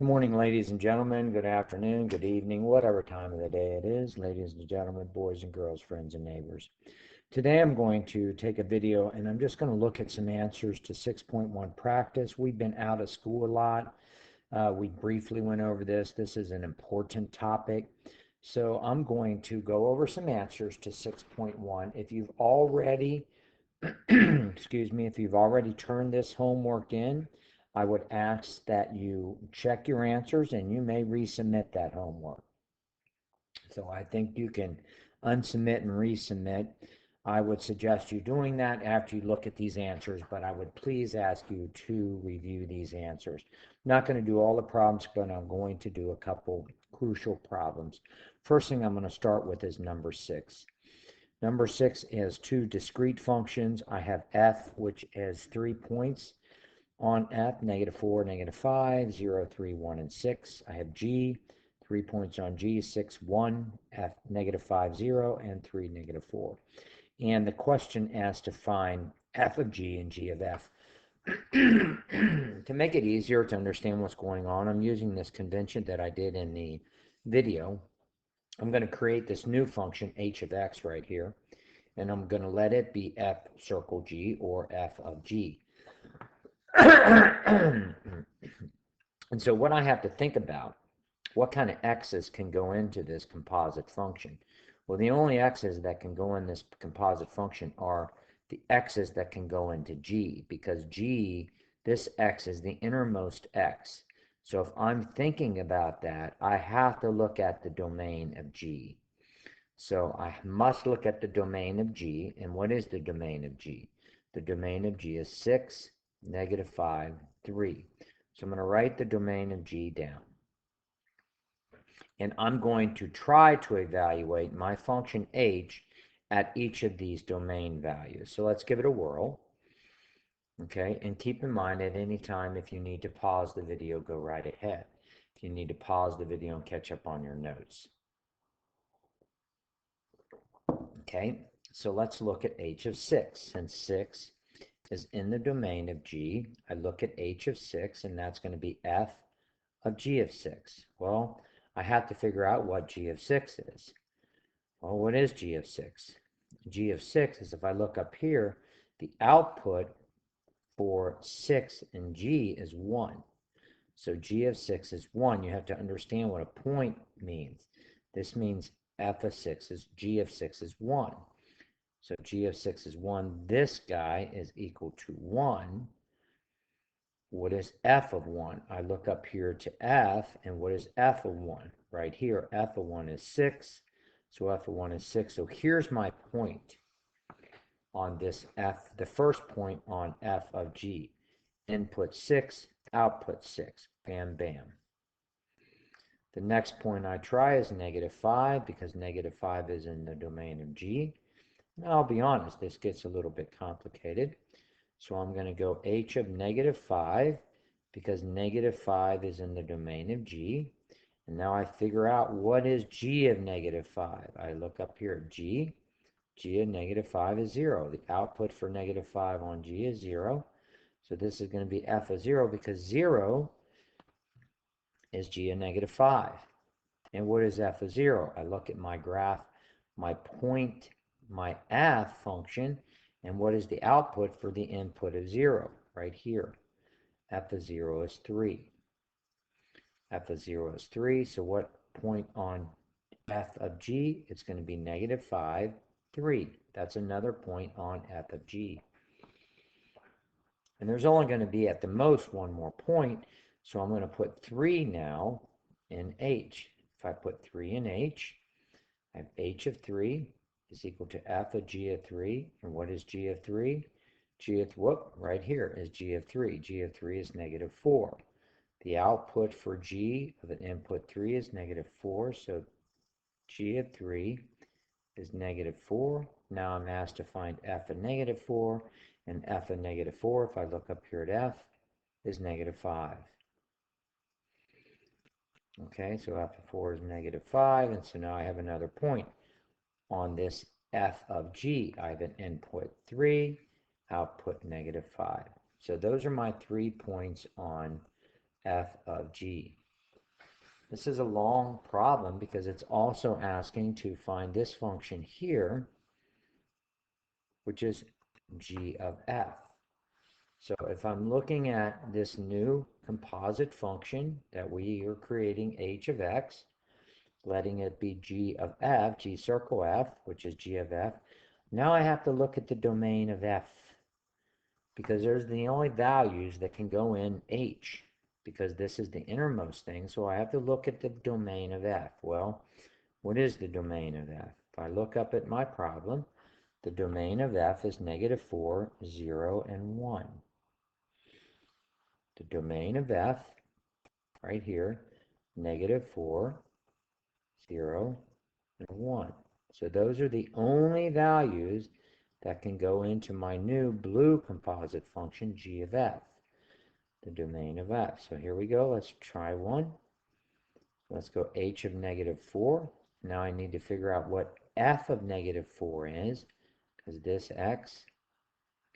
Good morning, ladies and gentlemen. Good afternoon, good evening, whatever time of the day it is, ladies and gentlemen, boys and girls, friends and neighbors. Today I'm going to take a video and I'm just going to look at some answers to 6.1 practice. We've been out of school a lot. We briefly went over this. This is an important topic. So I'm going to go over some answers to 6.1. If you've already excuse me, if you've already turned this homework in, I would ask that you check your answers and you may resubmit that homework. So I think you can unsubmit and resubmit. I would suggest you doing that after you look at these answers, but I would please ask you to review these answers. I'm not going to do all the problems, but I'm going to do a couple crucial problems. First thing I'm going to start with is number 6. Number 6 is two discrete functions. I have f, which is 3 points on f, -4, -5, 0, 3, 1, and 6. I have g, 3 points on g, 6, 1, f, -5, 0, and 3, -4. And the question asks to find f of g and g of f. To make it easier to understand what's going on, I'm using this convention that I did in the video. I'm going to create this new function, h of x, right here. And I'm going to let it be f circle g, or f of g. And so what I have to think about, what kind of x's can go into this composite function? Well, the only x's that can go in this composite function are the x's that can go into g, because g, this x is the innermost x. So if I'm thinking about that, I have to look at the domain of g. So I must look at the domain of g. And what is the domain of g? The domain of g is 6, -5, 3. So I'm going to write the domain of g down. And I'm going to try to evaluate my function h at each of these domain values. So let's give it a whirl. Okay, and keep in mind at any time, if you need to pause the video, go right ahead. If you need to pause the video and catch up on your notes. Okay, so let's look at h of 6. Since 6 is in the domain of g, I look at h of 6, and that's going to be f of g of 6. Well, I have to figure out what g of 6 is. Well, what is g of 6? G of 6 is, if I look up here, the output for 6 and g is 1. So g of 6 is 1. You have to understand what a point means. This means f of 6 is, g of 6 is 1. So g of 6 is 1. This guy is equal to 1. What is f of 1? I look up here to f, and what is f of 1? Right here, f of 1 is 6. So f of 1 is 6. So here's my point on this f, the first point on f of g. Input 6, output 6. Bam, bam. The next point I try is -5, because -5 is in the domain of g. Now, I'll be honest, this gets a little bit complicated. So I'm going to go h of -5, because -5 is in the domain of g. And now I figure out what is g of -5. I look up here, g of -5 is 0. The output for -5 on g is 0. So this is going to be f of 0, because 0 is g of -5. And what is f of 0? I look at my graph, my point, my f function, and what is the output for the input of 0? Right here. F of 0 is 3. F of 0 is 3. So what point on f of g? It's going to be -5, 3. That's another point on f of g. And there's only going to be at the most one more point. So I'm going to put 3 now in h. If I put 3 in h, I have h of 3 is equal to f of g of 3. And what is g of 3? G of, right here is g of 3. G of 3 is -4. The output for g of an input 3 is -4. So g of 3 is -4. Now I'm asked to find f of -4. And f of -4, if I look up here at f, is -5. Okay, so f of 4 is -5, and so now I have another point on this f of g. I have an input 3, output -5. So those are my 3 points on f of g. This is a long problem because it's also asking to find this function here, which is g of f. So if I'm looking at this new composite function that we are creating, h of x, letting it be g of f, g circle f, which is g of f, now I have to look at the domain of f, because there's the only values that can go in h, because this is the innermost thing, so I have to look at the domain of f. Well, what is the domain of f? If I look up at my problem, the domain of f is -4, 0, and 1. The domain of f, right here, -4, 0, and 1. So those are the only values that can go into my new blue composite function, g of f, the domain of f. So here we go. Let's try one. Let's go h of -4. Now I need to figure out what f of -4 is, because this x,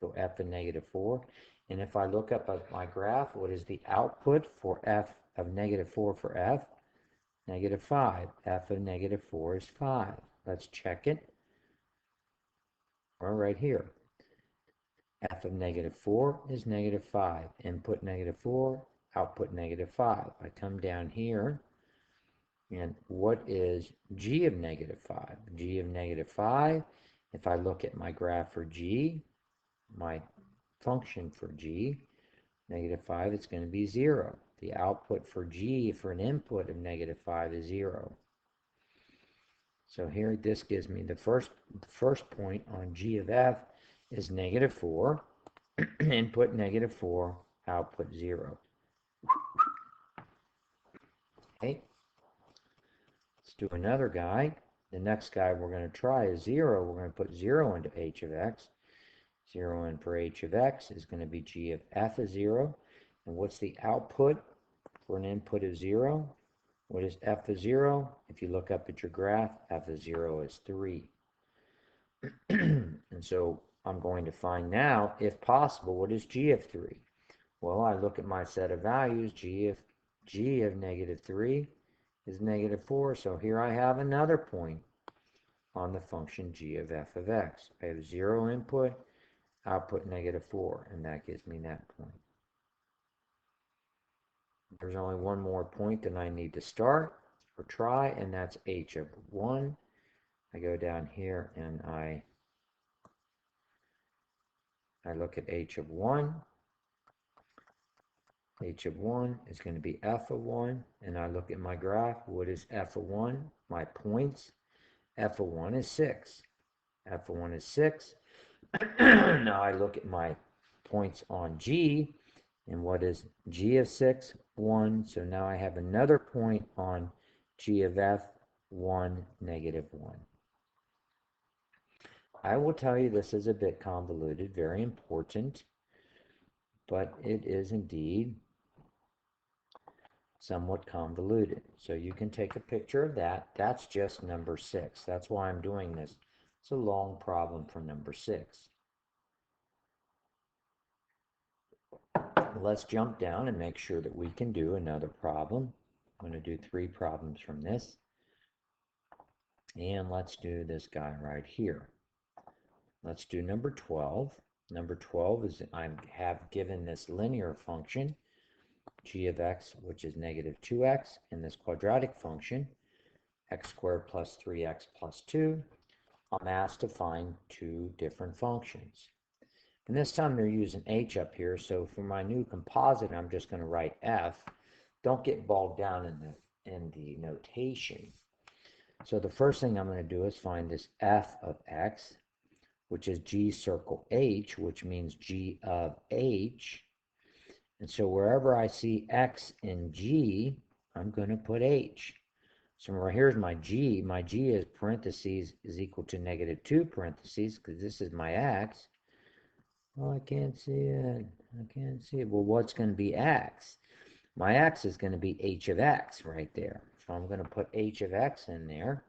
go f of -4. And if I look up at my graph, what is the output for f of -4 for f? -5. F of -4 is 5. Let's check it. We're right here. F of -4 is -5. Input -4, output -5. I come down here, and what is g of -5? G of -5, if I look at my graph for g, my function for g, -5, it's going to be 0. The output for g for an input of -5 is 0. So here, this gives me the first point on g of f is -4, input -4, output 0. Okay, let's do another guy. The next guy we're going to try is 0. We're going to put 0 into h of x. 0 in for h of x is going to be g of f of 0. And what's the output for an input of 0? What is f of 0? If you look up at your graph, f of 0 is 3. And so I'm going to find now, if possible, what is g of 3? Well, I look at my set of values. G of -3 is -4. So here I have another point on the function g of f of x. I have 0 input, output -4, and that gives me that point. There's only one more point that I need to start or try, and that's h of 1. I go down here and I look at h of 1. H of 1 is going to be f of 1, and I look at my graph. What is f of 1? My points. F of 1 is 6. F of 1 is 6. Now I look at my points on G, and what is G of 6? 1. So now I have another point on G of F, 1, -1. I will tell you this is a bit convoluted, very important, but it is indeed somewhat convoluted. So you can take a picture of that. That's just number 6. That's why I'm doing this. It's a long problem for number 6. Let's jump down and make sure that we can do another problem. I'm going to do 3 problems from this. And let's do this guy right here. Let's do number 12. Number 12 is I have given this linear function, g of x, which is -2x, and this quadratic function, x squared plus 3x plus 2. I'm asked to find 2 different functions. And this time they're using h up here, so for my new composite, I'm just going to write f. Don't get bogged down in the notation. So the first thing I'm going to do is find this f of x, which is g circle h, which means g of h. And so wherever I see x in g, I'm going to put h. So here's my g. My g is parentheses is equal to -2 parentheses, because this is my x. Well, I can't see it. I can't see it. Well, what's going to be x? My x is going to be h of x right there. So I'm going to put h of x in there.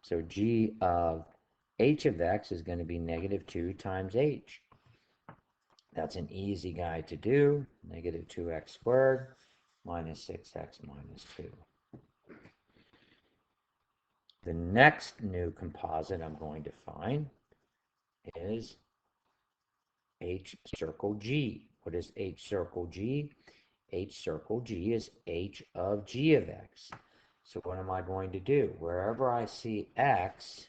So g of h of x is going to be -2 times h. That's an easy guy to do. -2x squared minus 6x minus 2. The next new composite I'm going to find is h circle g. What is h circle g? H circle g is h of g of x. So what am I going to do? Wherever I see x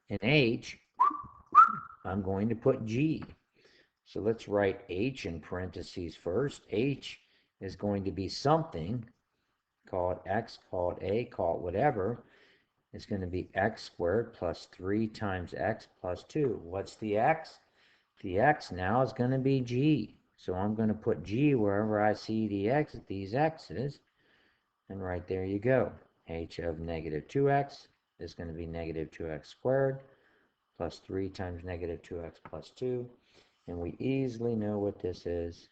in h, I'm going to put g. So let's write h in parentheses first. H is going to be something. Call it x, call it a, call it whatever. It's going to be x squared plus 3 times x plus 2. What's the x? The x now is going to be g. So I'm going to put g wherever I see these x's. And right there you go. H of negative 2x is going to be negative 2x squared plus 3 times negative 2x plus 2. And we easily know what this is.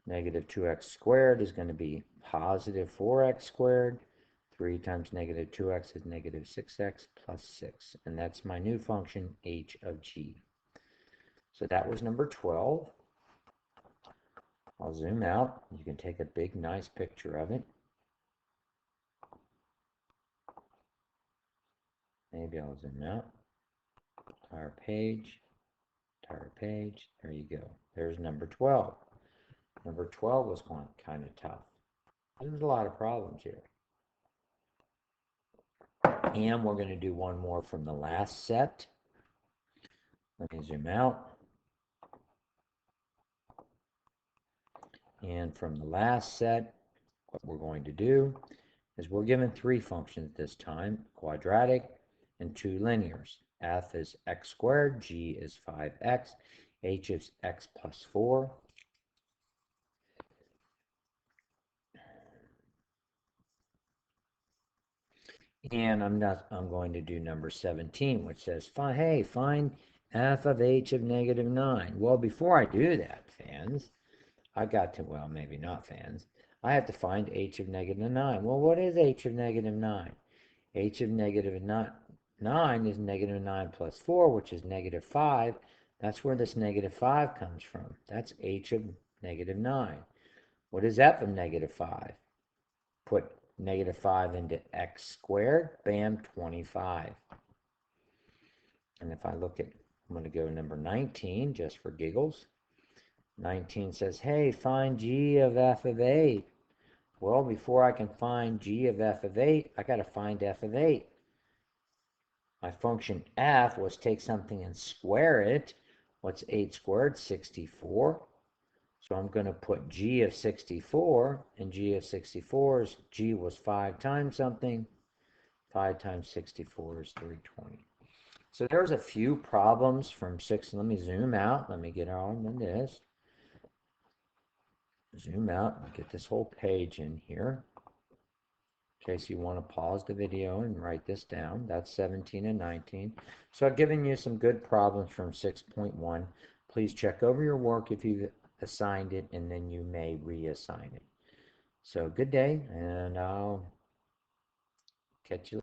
Negative 2x squared is going to be positive 4x squared. 3 times negative 2x is negative 6x plus 6. And that's my new function, h of g. So that was number 12. I'll zoom out. You can take a big, nice picture of it. Maybe I'll zoom out. Entire page. There you go. There's number 12. Number 12 was kind of tough. There's a lot of problems here. And we're going to do one more from the last set. Let me zoom out. And from the last set, what we're going to do is we're given 3 functions this time, quadratic and 2 linears. F is x squared, g is 5x, h is x plus 4. And I'm going to do number 17, which says, find f of h of negative 9. Well, before I do that, fans, I got to, well, maybe not fans, I have to find h of negative 9. Well, what is h of negative 9? H of negative 9 is negative 9 plus 4, which is negative 5. That's where this negative 5 comes from. That's h of negative 9. What is f of negative 5? Put negative 5 into x squared, bam, 25. And if I look at, I'm going to go to number 19, just for giggles. 19 says, hey, find g of f of 8. Well, before I can find g of f of 8, I got to find f of 8. My function f was take something and square it. What's 8 squared? 64. So I'm going to put g of 64, and g of 64 is, g was 5 times something. 5 times 64 is 320. So there's a few problems from 6. Let me zoom out. Let me get on this. Zoom out and get this whole page in here. In case you want to pause the video and write this down. That's 17 and 19. So I've given you some good problems from 6.1. Please check over your work if you've assigned it, and then you may reassign it. So good day, and I'll catch you.